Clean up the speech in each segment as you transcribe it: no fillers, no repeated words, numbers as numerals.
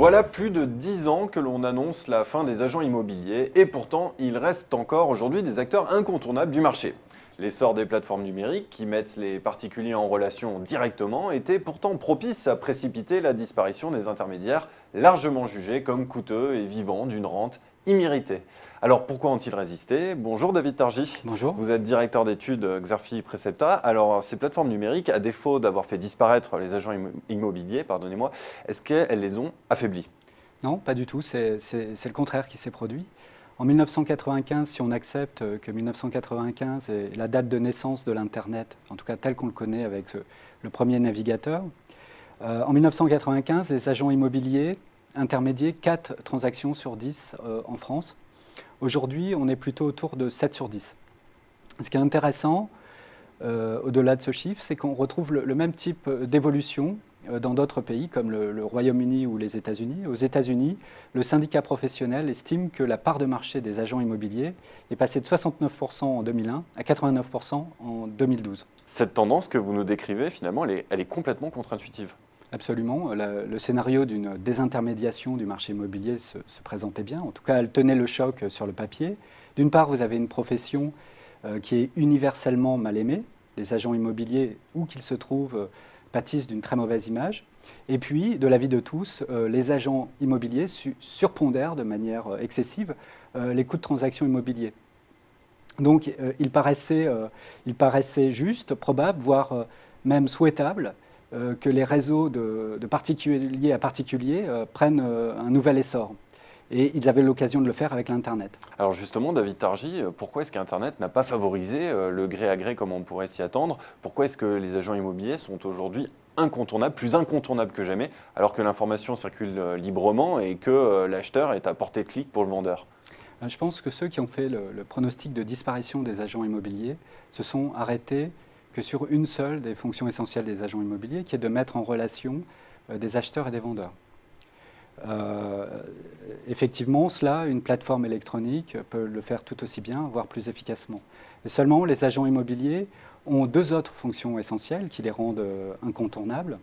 Voilà plus de 10 ans que l'on annonce la fin des agents immobiliers et pourtant il reste encore aujourd'hui des acteurs incontournables du marché. L'essor des plateformes numériques qui mettent les particuliers en relation directement était pourtant propice à précipiter la disparition des intermédiaires largement jugés comme coûteux et vivant d'une rente imméritée. Alors pourquoi ont-ils résisté? Bonjour David Targy. Bonjour. Vous êtes directeur d'études Xerfi Precepta. Alors ces plateformes numériques, à défaut d'avoir fait disparaître les agents immobiliers, pardonnez-moi, est-ce qu'elles les ont affaiblis? Non, pas du tout, c'est le contraire qui s'est produit. En 1995, si on accepte que 1995 est la date de naissance de l'Internet, en tout cas tel qu'on le connaît avec le premier navigateur, en 1995, les agents immobiliers intermédiaient 4 transactions sur 10 en France. Aujourd'hui, on est plutôt autour de 7 sur 10. Ce qui est intéressant, au-delà de ce chiffre, c'est qu'on retrouve le même type d'évolution dans d'autres pays comme le Royaume-Uni ou les États-Unis. Aux États-Unis, le syndicat professionnel estime que la part de marché des agents immobiliers est passée de 69% en 2001 à 89% en 2012. Cette tendance que vous nous décrivez, finalement, elle est complètement contre-intuitive. Absolument. Le scénario d'une désintermédiation du marché immobilier se présentait bien. En tout cas, elle tenait le choc sur le papier. D'une part, vous avez une profession qui est universellement mal aimée. Les agents immobiliers, où qu'ils se trouvent, pâtissent d'une très mauvaise image. Et puis, de l'avis de tous, les agents immobiliers surpondèrent de manière excessive les coûts de transaction immobiliers. Donc, il paraissait juste, probable, voire même souhaitable, que les réseaux de particulier à particulier prennent un nouvel essor. Et ils avaient l'occasion de le faire avec l'Internet. Alors justement, David Targy, pourquoi est-ce qu'Internet n'a pas favorisé le gré à gré comme on pourrait s'y attendre? Pourquoi est-ce que les agents immobiliers sont aujourd'hui incontournables, plus incontournables que jamais, alors que l'information circule librement et que l'acheteur est à portée de clic pour le vendeur? Je pense que ceux qui ont fait le pronostic de disparition des agents immobiliers se sont arrêtés que sur une seule des fonctions essentielles des agents immobiliers, qui est de mettre en relation des acheteurs et des vendeurs. Effectivement, cela, une plateforme électronique peut le faire tout aussi bien, voire plus efficacement. Et seulement, les agents immobiliers ont 2 autres fonctions essentielles qui les rendent incontournables.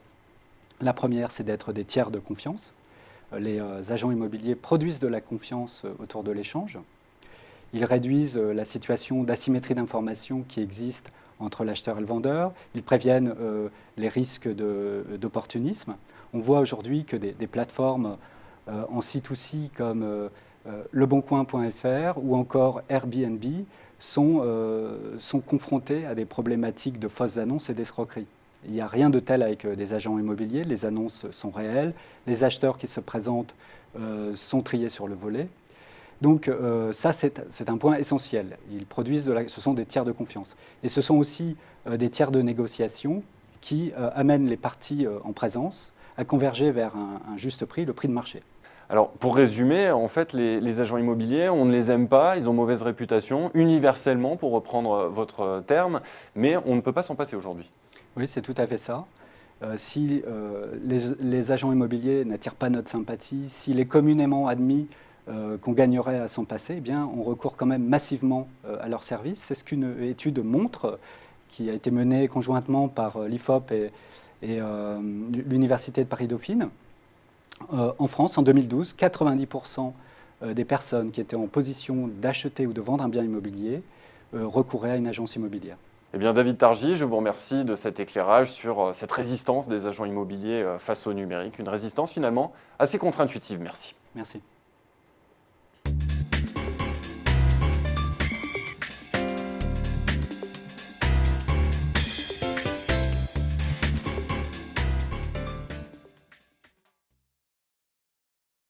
La première, c'est d'être des tiers de confiance. Les agents immobiliers produisent de la confiance autour de l'échange. Ils réduisent la situation d'asymétrie d'information qui existe entre l'acheteur et le vendeur. Ils préviennent les risques d'opportunisme. On voit aujourd'hui que des plateformes en C2C comme leboncoin.fr ou encore Airbnb sont confrontées à des problématiques de fausses annonces et d'escroquerie. Il n'y a rien de tel avec des agents immobiliers. Les annonces sont réelles. Les acheteurs qui se présentent sont triés sur le volet. Donc ça, c'est un point essentiel. Ils produisent ce sont des tiers de confiance. Et ce sont aussi des tiers de négociation qui amènent les parties en présence à converger vers un juste prix, le prix de marché. Alors, pour résumer, en fait, les agents immobiliers, on ne les aime pas, ils ont mauvaise réputation, universellement, pour reprendre votre terme, mais on ne peut pas s'en passer aujourd'hui. Oui, c'est tout à fait ça. Si les agents immobiliers n'attirent pas notre sympathie, s'il est communément admis qu'on gagnerait à s'en passer, eh bien, on recourt quand même massivement à leur service. C'est ce qu'une étude montre, qui a été menée conjointement par l'IFOP et l'Université de Paris-Dauphine. En France, en 2012, 90% des personnes qui étaient en position d'acheter ou de vendre un bien immobilier recouraient à une agence immobilière. Eh bien, David Targy, je vous remercie de cet éclairage sur cette résistance des agents immobiliers face au numérique, une résistance finalement assez contre-intuitive. Merci. Merci.